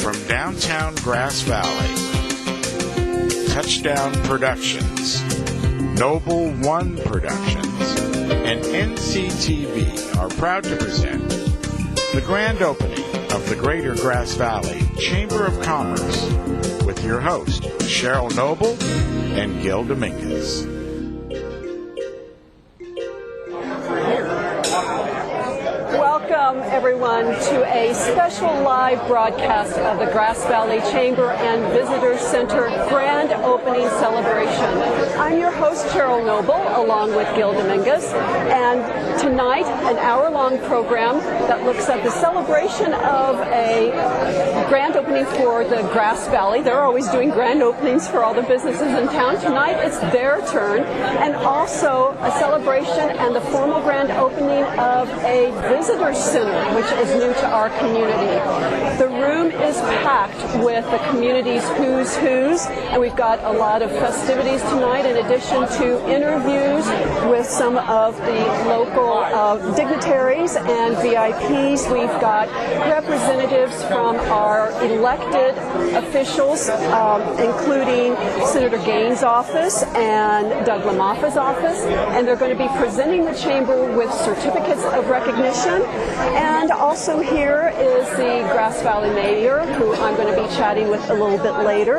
from downtown Grass Valley, Touchdown Productions, Noble One Productions, and NCTV are proud to present the grand opening of the Greater Grass Valley Chamber of Commerce with your host, Cheryl Noble and Gil Dominguez. Welcome, everyone, to a special live broadcast of the Grass Valley Chamber and Visitor Center Grand Opening Celebration. I'm your host, Cheryl Noble, along with Gil Dominguez, and tonight, an hour-long program that looks at the celebration of a grand opening for the Grass Valley. They're always doing grand openings for all the businesses in town. Tonight, it's their turn, and also a celebration and the formal grand opening of a visitor center, which is new to our community. The room is packed with the community's who's who's, and we've got a lot of festivities tonight in addition to interviews with some of the local dignitaries and VIPs. We've got representatives from our elected officials, including Senator Gaines' office and Doug Lamoffa's office, and they're going to be presenting the chamber with certificates of recognition. And also here is the Grass Valley Mayor, who I'm going to be chatting with a little bit later.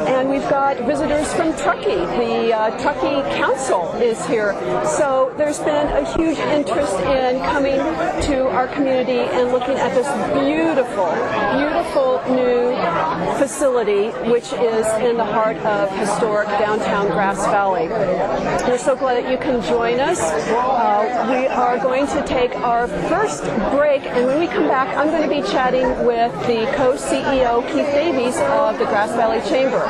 And we've got visitors from Truckee. The Truckee Council is here. So there's been a huge interest in coming to our community and looking at this beautiful, beautiful new facility, which is in the heart of historic downtown Grass Valley. We're so glad that you can join us. We are going to take our first break, and when we come back, I'm going to be chatting with the co-CEO, Keith Davies, of the Grass Valley Chamber.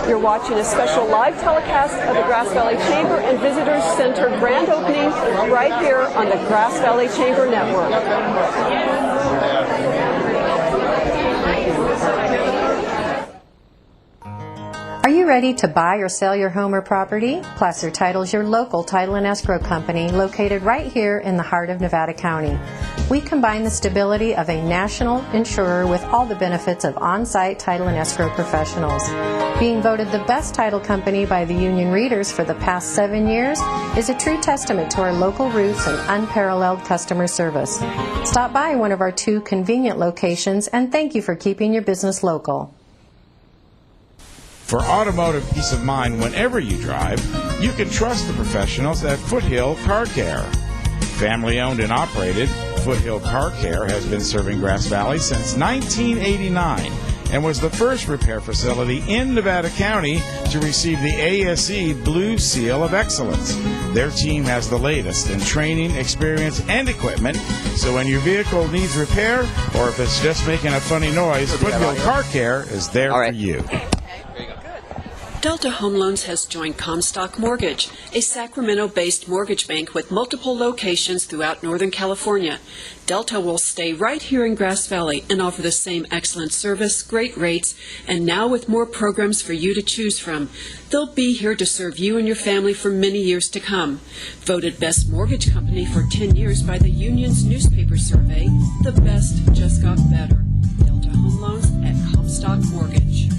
You're watching a special live telecast of the Grass Valley Chamber and Visitors Center grand opening right here on the Grass Valley Chamber Network. Are you ready to buy or sell your home or property? Placer Title is your local title and escrow company located right here in the heart of Nevada County. We combine the stability of a national insurer with all the benefits of on-site title and escrow professionals. Being voted the best title company by the union readers for the past 7 years is a true testament to our local roots and unparalleled customer service. Stop by one of our 2 convenient locations, and thank you for keeping your business local. For automotive peace of mind whenever you drive, you can trust the professionals at Foothill Car Care. Family-owned and operated, Foothill Car Care has been serving Grass Valley since 1989 and was the first repair facility in Nevada County to receive the ASE Blue Seal of Excellence. Their team has the latest in training, experience, and equipment, so when your vehicle needs repair or if it's just making a funny noise, Foothill Car Care is there for you. Delta Home Loans has joined Comstock Mortgage, a Sacramento-based mortgage bank with multiple locations throughout Northern California. Delta will stay right here in Grass Valley and offer the same excellent service, great rates, and now with more programs for you to choose from. They'll be here to serve you and your family for many years to come. Voted Best Mortgage Company for 10 years by the Union's newspaper survey, the best just got better. Delta Home Loans at Comstock Mortgage.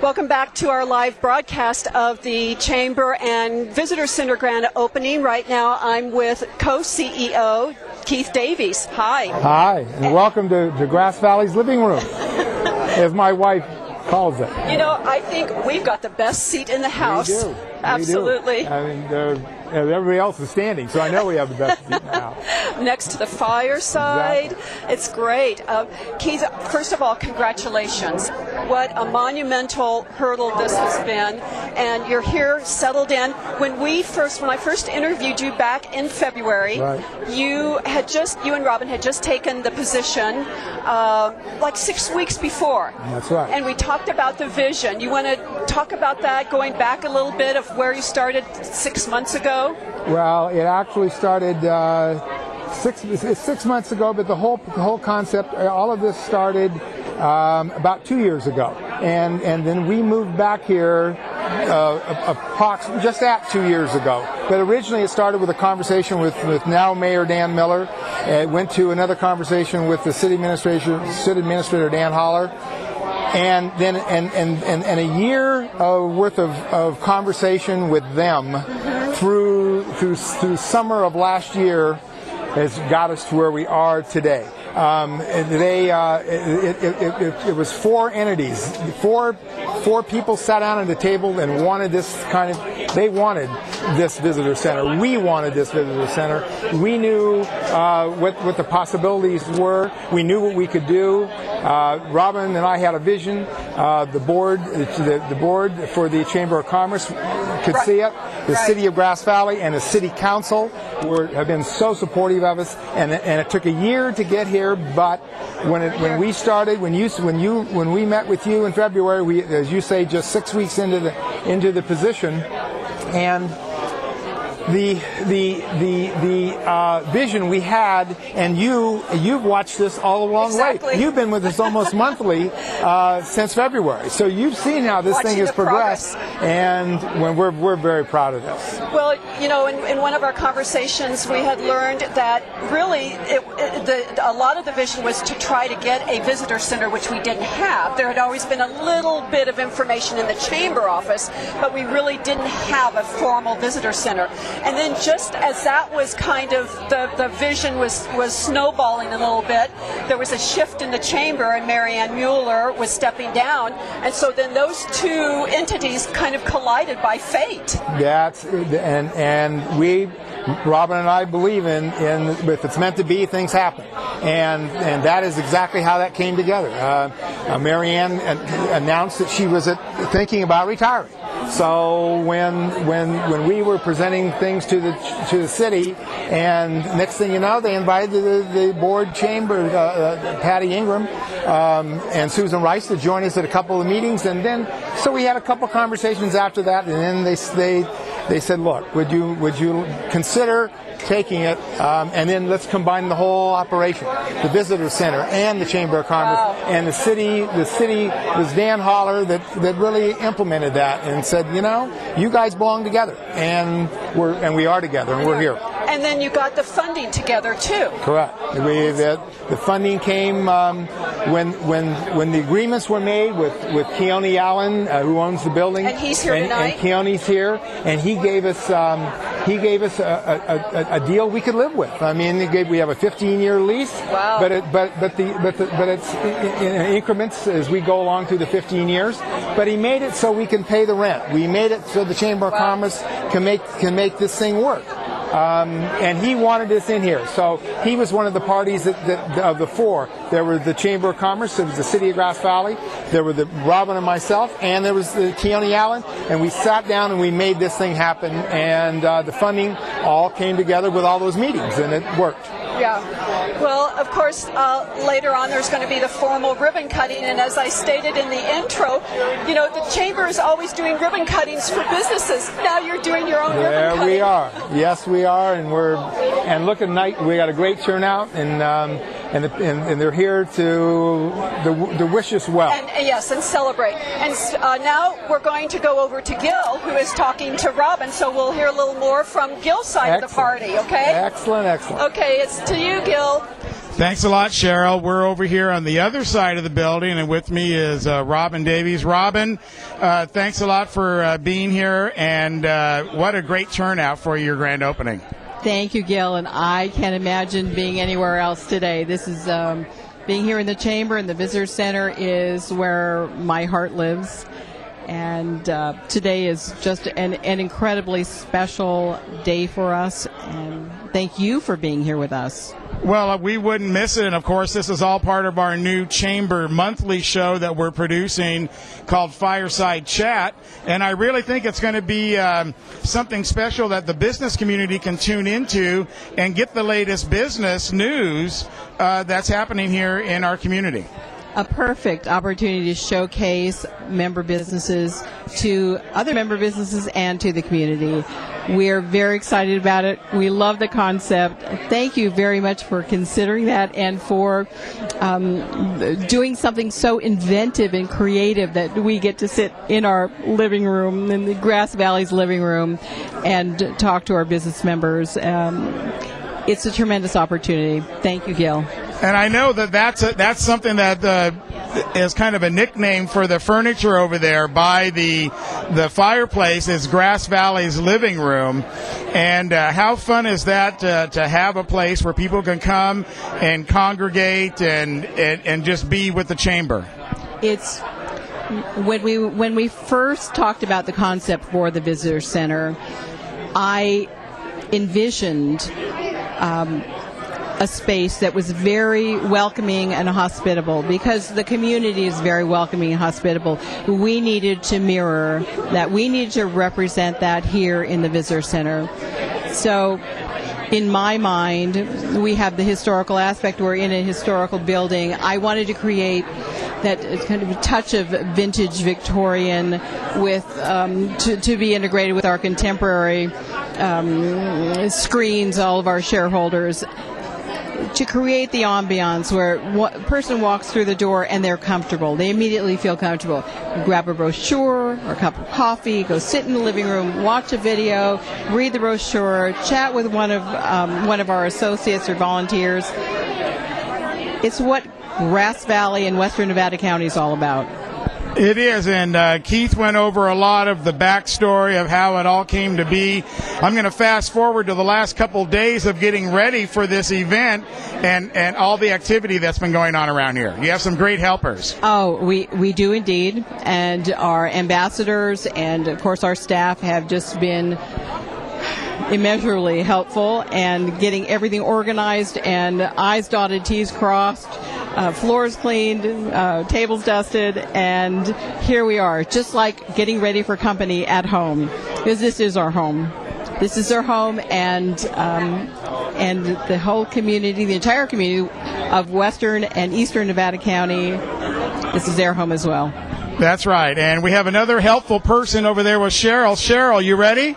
Welcome back to our live broadcast of the Chamber and Visitor Center grand opening. Right now I'm with co-CEO Keith Davies. Hi. Hi, and welcome to Grass Valley's living room, as my wife calls it. You know, I think we've got the best seat in the house. We do. Absolutely. We do. I mean, everybody else is standing, so I know we have the best seat in the house. Next to the fireside. Exactly. It's great. Keith, first of all, congratulations. What a monumental hurdle this has been, and you're here, settled in. When I first interviewed you back in February, right. you and Robin had just taken the position like 6 weeks before. That's right. And we talked about the vision. You want to talk about that, going back a little bit of where you started 6 months ago? Well, it actually started 6 months ago, but the whole concept, all of this started about 2 years ago, and then we moved back here just at 2 years ago. But originally it started with a conversation with now Mayor Dan Miller. It went to another conversation with the city administrator Dan Holler. And then and a year worth of conversation with them through summer of last year has got us to where we are today. It was four entities, four people sat down at the table and wanted this they wanted this visitor center. We wanted this visitor center. We knew what the possibilities were. We knew what we could do. Robin and I had a vision. The board for the Chamber of Commerce could see it. The City of Grass Valley and the City Council have been so supportive of us, and it took a year to get here. But when we started, when we met with you in February, we, as you say, just 6 weeks into the position, and the vision we had, and you've watched this all along the way. You've been with us almost monthly since February, so you've seen how this thing has progressed, and when we're very proud of this. Well, in one of our conversations, we had learned that really a lot of the vision was to try to get a visitor center, which we didn't have. There had always been a little bit of information in the chamber office, but we really didn't have a formal visitor center. And then just as that was kind of, the vision was snowballing a little bit, there was a shift in the chamber, and Marianne Mueller was stepping down, and so then those two entities kind of collided by fate. And we, Robin and I, believe in if it's meant to be, things happen, and that is exactly how that came together. Marianne announced that she was thinking about retiring. So when we were presenting things to the city, and next thing you know, they invited the board chamber, Patty Ingram and Susan Rice, to join us at a couple of meetings, and then so we had a couple conversations after that, and then they said, look, would you consider taking it, and then let's combine the whole operation, the visitor center and the Chamber of Commerce. Wow. And the city was Dan Holler that really implemented that and said, you guys belong together, and we are together, and we're here. And then you got the funding together too. Correct. The funding came when the agreements were made with Keone Allen, who owns the building. And he's here tonight. And Keone's here, and he gave us a deal we could live with. I mean, we have a 15-year lease. Wow. But it's in increments as we go along through the 15 years. But he made it so we can pay the rent. We made it so the Chamber of Commerce can make this thing work. And he wanted this in here. So he was one of the parties of the four. There were the Chamber of Commerce, there was the City of Grass Valley, there were the Robin and myself, and there was the Keone Allen, and we sat down and we made this thing happen, and the funding all came together with all those meetings, and it worked. Yeah. Well, of course, later on there's going to be the formal ribbon cutting, and as I stated in the intro, the Chamber is always doing ribbon cuttings for businesses. Now you're doing your own ribbon cutting. There we are. Yes, we are, and look at night. We got a great turnout, and they're here to wish us well. And celebrate. And now we're going to go over to Gil, who is talking to Robin, so we'll hear a little more from Gil's side of the party, okay? Excellent. Okay, it's to you, Gil. Thanks a lot, Cheryl. We're over here on the other side of the building, and with me is Robin Davies. Robin, thanks a lot for being here, and what a great turnout for your grand opening. Thank you, Gil, and I can't imagine being anywhere else today. This is being here in the Chamber, and the Visitor Center is where my heart lives. And today is just an incredibly special day for us, and thank you for being here with us. Well, we wouldn't miss it, and of course this is all part of our new Chamber monthly show that we're producing called Fireside Chat, and I really think it's going to be something special that the business community can tune into and get the latest business news that's happening here in our community. A perfect opportunity to showcase member businesses to other member businesses and to the community. We're very excited about it. We love the concept. Thank you very much for considering that and for doing something so inventive and creative that we get to sit in our living room, in the Grass Valley's living room, and talk to our business members. It's a tremendous opportunity. Thank you, Gil. And I know that's something that is kind of a nickname for the furniture over there by the fireplace is Grass Valley's living room. And how fun is that to have a place where people can come and congregate and just be with the chamber? It's when we first talked about the concept for the visitor center, I envisioned a space that was very welcoming and hospitable, because the community is very welcoming and hospitable. We needed to mirror that. We needed to represent that here in the visitor center. So in my mind, we have the historical aspect. We're in a historical building. I wanted to create that kind of a touch of vintage Victorian with to be integrated with our contemporary screens, all of our shareholders, to create the ambiance where a person walks through the door and they're comfortable. They immediately feel comfortable. Grab a brochure or a cup of coffee, go sit in the living room, watch a video, read the brochure, chat with one of our associates or volunteers. It's what Grass Valley and Western Nevada County is all about. It is, and Keith went over a lot of the backstory of how it all came to be. I'm going to fast forward to the last couple days of getting ready for this event and all the activity that's been going on around here. You have some great helpers. Oh, we do indeed, and our ambassadors and, of course, our staff have just been immeasurably helpful and getting everything organized and I's dotted, T's crossed, floors cleaned, tables dusted, and here we are, just like getting ready for company at home, because this is our home. This is our home, and the whole community, the entire community of Western and Eastern Nevada County, this is their home as well. That's right, and we have another helpful person over there with Cheryl. Cheryl, you ready?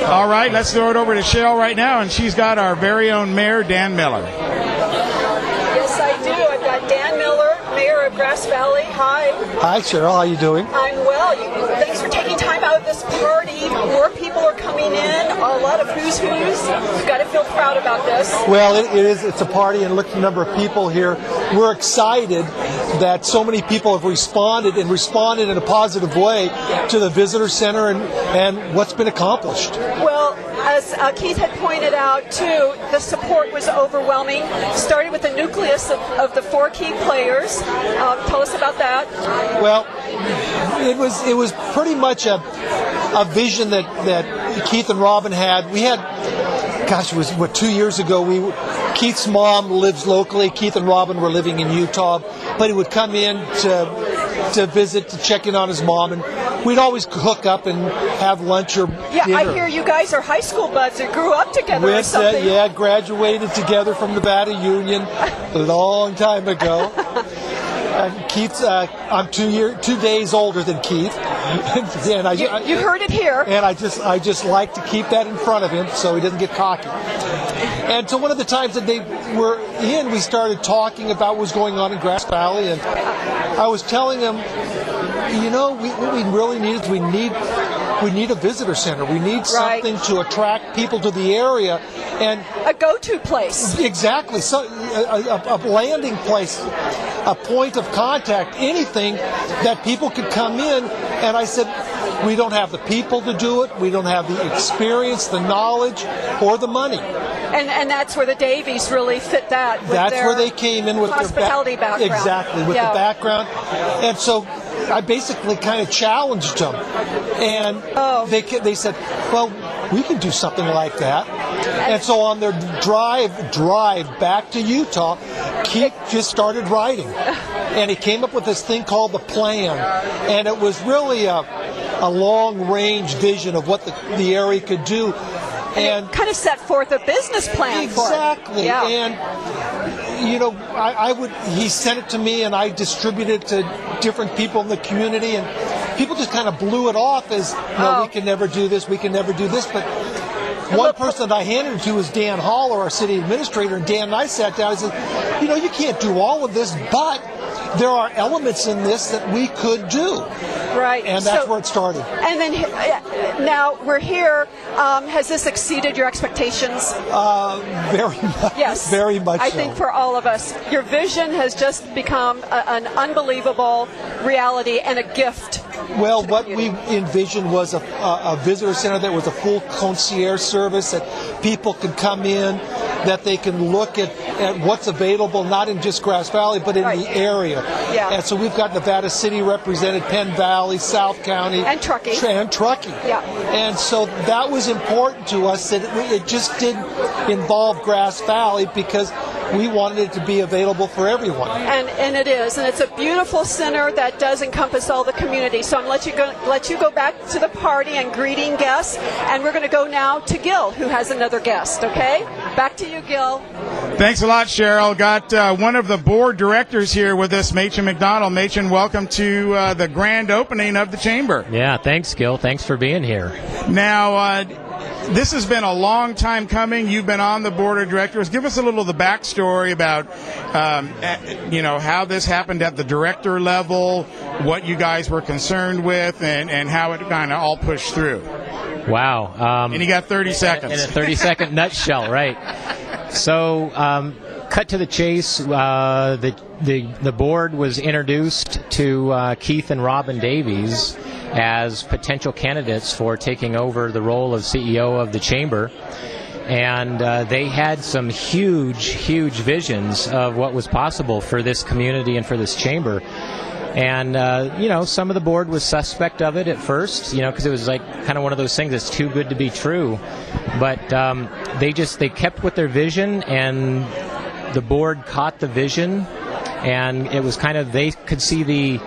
All right, let's throw it over to Cheryl right now, and she's got our very own Mayor, Dan Miller. Yes, I do. I've got Dan Miller, Mayor of Grass Valley. Hi. Hi, Cheryl. How you doing? I'm well. Thanks for taking time out of this party. More people are coming in. A lot of who's who's. You've got to feel proud about this. Well, it is. It's a party, and look at the number of people here. We're excited that so many people have responded in a positive way to the visitor center and what's been accomplished. Well, as Keith had pointed out, too, the support was overwhelming. Started with the nucleus of the 4 key players. Tell us about that. Well, it was pretty much a vision that Keith and Robin had. We had, gosh, it was 2 years ago. Keith's mom lives locally. Keith and Robin were living in Utah, but he would come in to visit, to check in on his mom, and we'd always hook up and have lunch or dinner. I hear you guys are high school buds that grew up together or something. Graduated together from Nevada Union a long time ago. Keith's, I'm 2 days older than Keith. And you heard it here. And I just like to keep that in front of him so he doesn't get cocky. And so one of the times that they were in, we started talking about what was going on in Grass Valley, and I was telling them, what we really need is we need a visitor center. We need something to attract people to the area, and a go-to place. Exactly. So a landing place, a point of contact, anything that people could come in. And I said, we don't have the people to do it. We don't have the experience, the knowledge, or the money. And that's where the Davies really fit that. That's where they came in with hospitality their background. Exactly, with the background. And so I basically kind of challenged them. And they said, well, we can do something like that. And so on their drive back to Utah, Keith just started writing. And he came up with this thing called the plan. And it was really a long-range vision of what the area could do. And it kind of set forth a business plan. Exactly. Yeah. And he sent it to me, and I distributed it to different people in the community, and people just kind of blew it off as, we can never do this, we can never do this. But one person that I handed it to was Dan Haller, our city administrator, and Dan and I sat down and said, you can't do all of this, but there are elements in this that we could do. Right. And that's where it started. And then now we're here. Has this exceeded your expectations? Very much. Yes. Very much I so. think for all of us, your vision has just become an unbelievable reality and a gift. Well, what we envisioned was a visitor center that was a full concierge service, that people could come in, that they can look at what's available, not in just Grass Valley, but in the area. Yeah. And so we've got Nevada City represented, Penn Valley, South County. And Truckee. Yeah. And so that was important to us, that it just didn't involve Grass Valley, because we wanted it to be available for everyone. And it is. And it's a beautiful center that does encompass all the community. So I'm going to let you go back to the party and greeting guests. And we're going to go now to Gil, who has another guest, okay? Back to you, Gil. Thanks a lot, Cheryl. Got one of the board directors here with us, Machen McDonald. Machen, welcome to the grand opening of the Chamber. Yeah, thanks, Gil. Thanks for being here. Now, this has been a long time coming. You've been on the board of directors. Give us a little of the backstory about, how this happened at the director level, what you guys were concerned with, and how it kind of all pushed through. Wow. And you got 30 seconds. In a 30-second nutshell, right. So, cut to the chase, the board was introduced to Keith and Robin Davies as potential candidates for taking over the role of CEO of the Chamber. And they had some huge visions of what was possible for this community and for this Chamber. And, some of the board was suspect of it at first, because it was like kind of one of those things that's too good to be true. But they kept with their vision, and the board caught the vision, and it was kind of, they could see the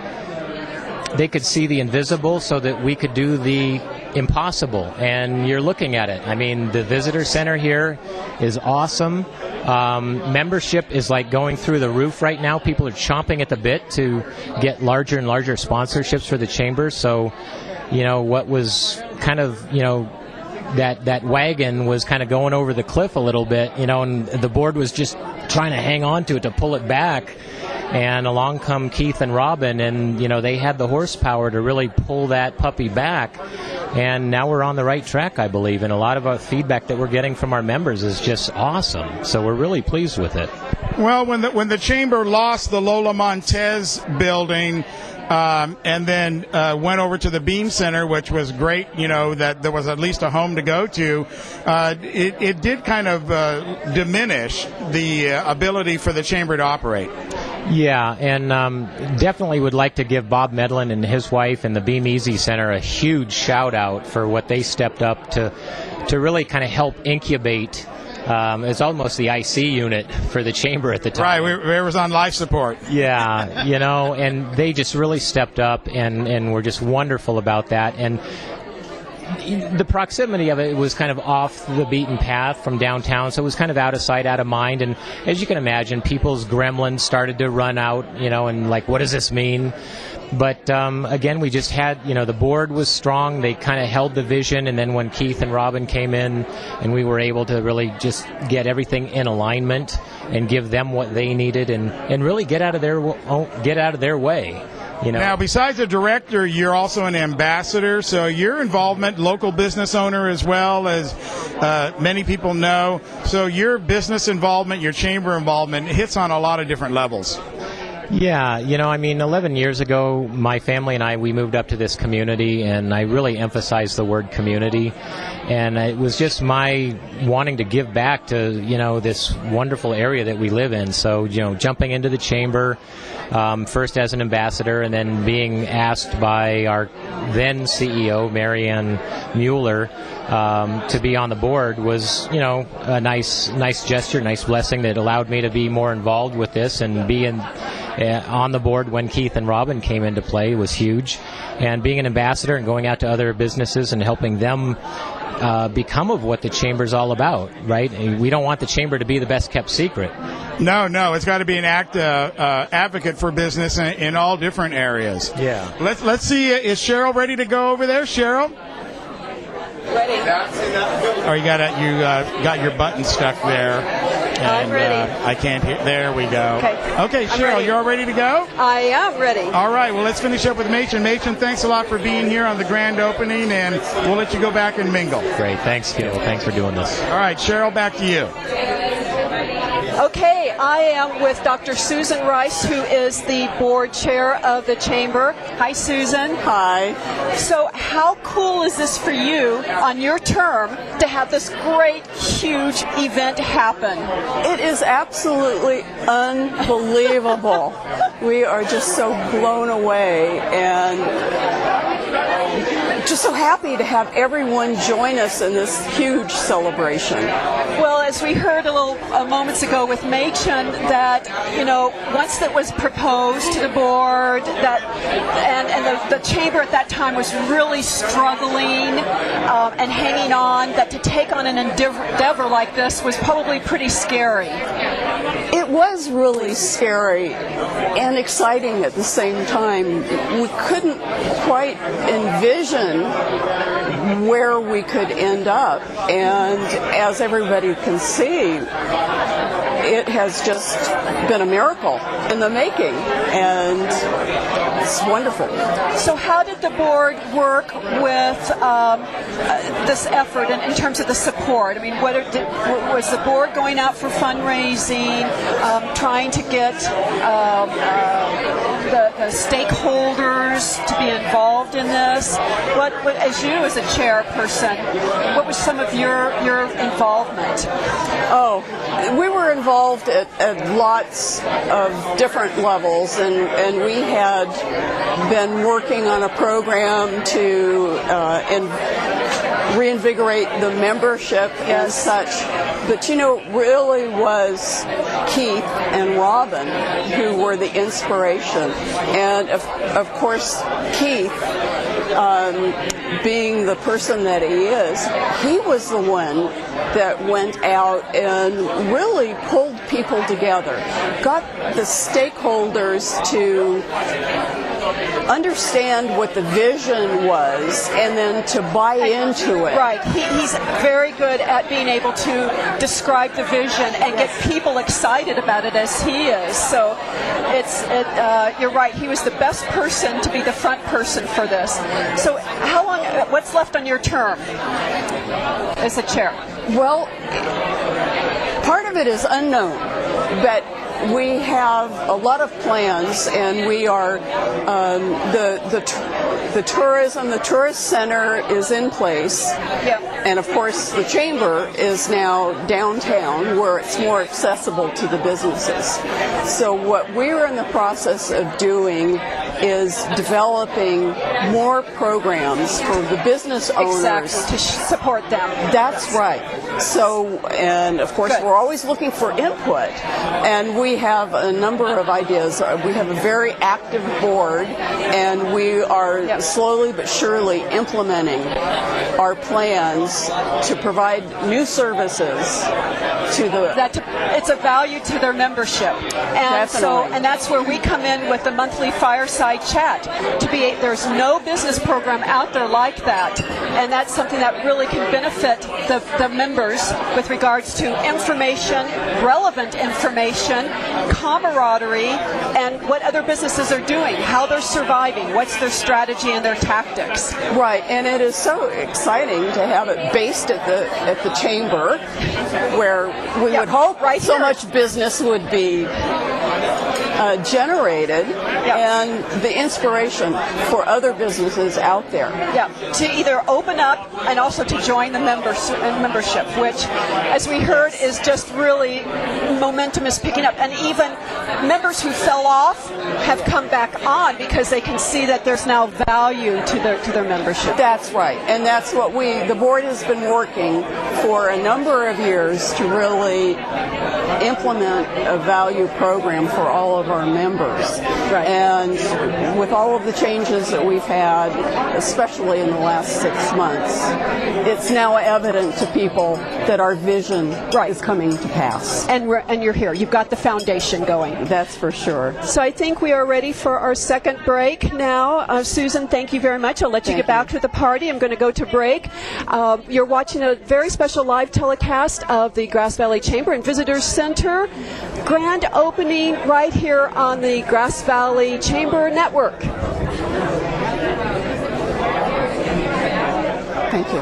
invisible so that we could do the impossible. And you're looking at it. I mean, the visitor center here is awesome. Membership is like going through the roof right now. People are chomping at the bit to get larger and larger sponsorships for the Chamber. So, what was kind of, that wagon was kind of going over the cliff a little bit, and the board was just trying to hang on to it to pull it back. And along come Keith and Robin, and they had the horsepower to really pull that puppy back. And now we're on the right track, I believe. And a lot of our feedback that we're getting from our members is just awesome. So we're really pleased with it. Well, when the Chamber lost the Lola Montez building, and then went over to the Beam Center, which was great, that there was at least a home to go to. It did kind of diminish the ability for the Chamber to operate. Yeah, and definitely would like to give Bob Medlin and his wife and the Beam Easy Center a huge shout out for what they stepped up to really kind of help incubate. It's almost the IC unit for the Chamber at the time. Right, we was on life support. Yeah, and they just really stepped up and were just wonderful about that. And the proximity of it was kind of off the beaten path from downtown, so it was kind of out of sight, out of mind. And as you can imagine, people's gremlins started to run out, and like, what does this mean? But again, we just had, the board was strong. They kind of held the vision, and then when Keith and Robin came in, and we were able to really just get everything in alignment and give them what they needed, and really get out of their way. Now, besides a director, you're also an ambassador, so your involvement, local business owner as well, as many people know. So your business involvement, your Chamber involvement, hits on a lot of different levels. Yeah, 11 years ago, my family and we moved up to this community, and I really emphasized the word community. And it was just my wanting to give back to, this wonderful area that we live in. So, jumping into the Chamber, first as an ambassador, and then being asked by our then CEO, Marianne Mueller, to be on the board was, a nice gesture, nice blessing that allowed me to be more involved with this and be on the board when Keith and Robin came into play was huge. And being an ambassador and going out to other businesses and helping them become of what the Chamber's all about, right? We don't want the Chamber to be the best kept secret. No, it's got to be an advocate for business in all different areas. Yeah. Let's see. Is Cheryl ready to go over there, Cheryl? Ready. Oh, you got your button stuck there. And, I'm ready. I can't hear. There we go. Okay, Cheryl, you're all ready to go? I am ready. All right, well, let's finish up with Machen. Machen, thanks a lot for being here on the grand opening, and we'll let you go back and mingle. Great. Thanks, Gil. Thanks for doing this. All right, Cheryl, back to you. Okay, I am with Dr. Susan Rice, who is the board chair of the Chamber. Hi, Susan. Hi. So how cool is this for you on your term to have this great, huge event happen? It is absolutely unbelievable. We are just so blown away and just so happy to have everyone join us in this huge celebration. Well, as we heard a little moments ago with Machen, that once that was proposed to the board, that and the chamber at that time was really struggling and hanging on. That to take on an endeavor like this was probably pretty scary. It was really scary and exciting at the same time. We couldn't quite envision where we could end up, and as everybody can see, it has just been a miracle in the making, and it's wonderful. So how did the board work with this effort in terms of the support? I mean, was the board going out for fundraising, trying to get the stakeholders to be involved in this? What, as you as a chairperson, what was some of your involvement? Oh, we were involved at lots of different levels, and we had been working on a program to reinvigorate the membership and such. But really was Keith and Robin who were the inspiration. And of course, Keith, being the person that he is, he was the one that went out and really pulled people together, got the stakeholders to understand what the vision was and then to buy into it. Right. He's very good at being able to describe the vision and get people excited about it as he is. So you're right. He was the best person to be the front person for this. So how long, what's left on your term as the chair? Well, part of it is unknown, but we have a lot of plans, and we are the tourism, the tourist center is in place. Yep. And of course, the chamber is now downtown, where it's more accessible to the businesses. So what we're in the process of doing is developing more programs for the business owners. Exactly, to support them. That's right. So, and of course, we're always looking for input, and we have a number of ideas. We have a very active board, and we are slowly but surely implementing our plans to provide new services to the... It's a value to their membership. And Definitely. That's where we come in with the monthly Fireside Chat. There's no business program out there like that, and that's something that really can benefit the members with regards to information, relevant information, camaraderie, and what other businesses are doing, how they're surviving, what's their strategy and their tactics. Right, and it is so exciting to have it based at the chamber, where we would hope so much business would be generated, and the inspiration for other businesses out there. Yeah, to either open up and also to join the membership, which, as we heard, is just really momentum is picking up, and even members who fell off have come back on because they can see that there's now value to their membership. That's right, and that's what the board has been working for a number of years to really implement a value program for all of of our members. Right. And with all of the changes that we've had, especially in the last 6 months, it's now evident to people that our vision is coming to pass. And you're here. You've got the foundation going. That's for sure. So I think we are ready for our second break now. Susan, thank you very much. I'll let you get back to the party. I'm going to go to break. You're watching a very special live telecast of the Grass Valley Chamber and Visitors Center. Grand opening right here on the Grass Valley Chamber Network. Thank you.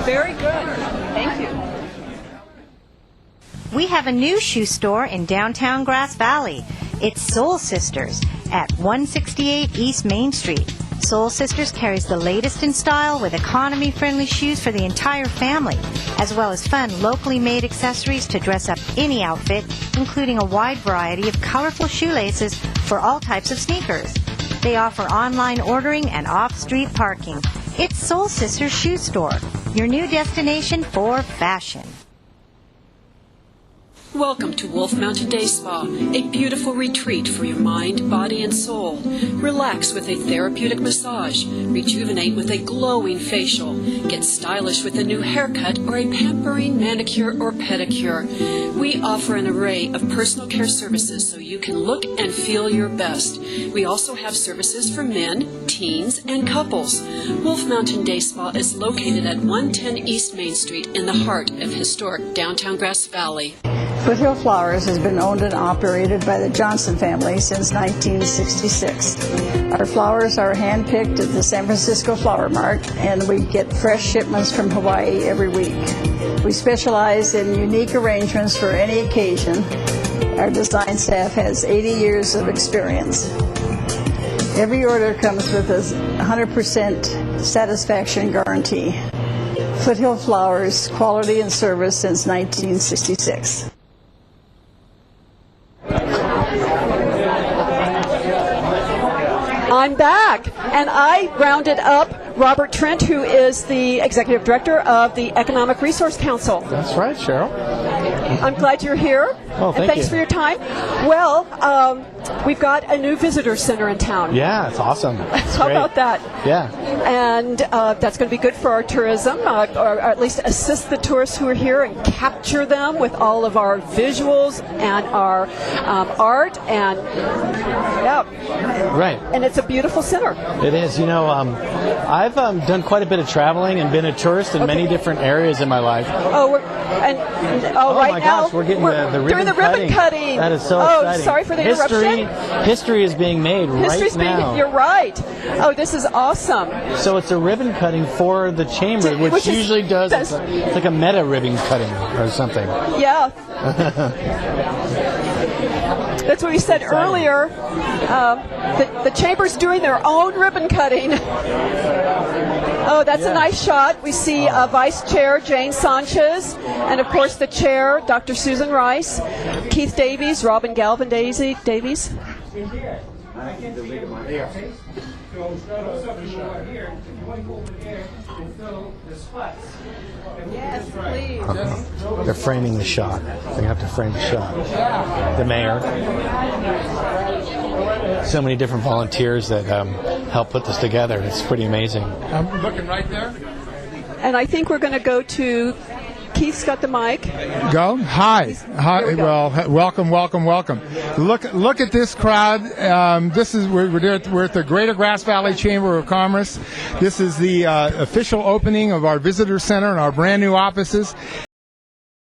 Very good. Thank you. We have a new shoe store in downtown Grass Valley. It's Soul Sisters at 168 East Main Street. Soul Sisters carries the latest in style with economy-friendly shoes for the entire family, as well as fun locally made accessories to dress up any outfit, including a wide variety of colorful shoelaces for all types of sneakers. They offer online ordering and off-street parking. It's Soul Sisters Shoe Store, your new destination for fashion. Welcome to Wolf Mountain Day Spa, a beautiful retreat for your mind, body, and soul. Relax with a therapeutic massage, rejuvenate with a glowing facial, get stylish with a new haircut or a pampering manicure or pedicure. We offer an array of personal care services so you can look and feel your best. We also have services for men, teens, and couples. Wolf Mountain Day Spa is located at 110 East Main Street in the heart of historic downtown Grass Valley. Foothill Flowers has been owned and operated by the Johnson family since 1966. Our flowers are hand-picked at the San Francisco Flower Mart, and we get fresh shipments from Hawaii every week. We specialize in unique arrangements for any occasion. Our design staff has 80 years of experience. Every order comes with a 100% satisfaction guarantee. Foothill Flowers, quality and service since 1966. I'm back, and I rounded up Robert Trent, who is the Executive Director of the Economic Resource Council. That's right, Cheryl. I'm glad you're here. Oh, and thanks for your time. Well, we've got a new visitor center in town. Yeah, it's awesome. It's How great. about that? Yeah. And that's going to be good for our tourism, or at least assist the tourists who are here and capture them with all of our visuals and our art. And Right. And it's a beautiful center. It is. You know, I've done quite a bit of traveling and been a tourist in many different areas in my life. Oh, right my now gosh, we're getting the ribbon doing the ribbon cutting. That is so exciting. Sorry for the interruption. History is being made right now. You're right. Oh, this is awesome. So it's a ribbon cutting for the chamber, which usually does it's like a meta ribbon cutting or something. Yeah. That's what we said earlier. The chamber's doing their own ribbon cutting. Oh, that's a nice shot. We see Vice Chair Jane Sanchez, and of course the Chair, Dr. Susan Rice, Keith Davies, Robin Galvin Davies. Yes, please. They're framing the shot. They have to frame the shot. The mayor. So many different volunteers that help put this together. It's pretty amazing. I'm looking right there. And I think we're going to go to Keith's got the mic. Go. Hi. Hi. Well, welcome. Look at this crowd. We're at the Greater Grass Valley Chamber of Commerce. This is the official opening of our visitor center and our brand new offices.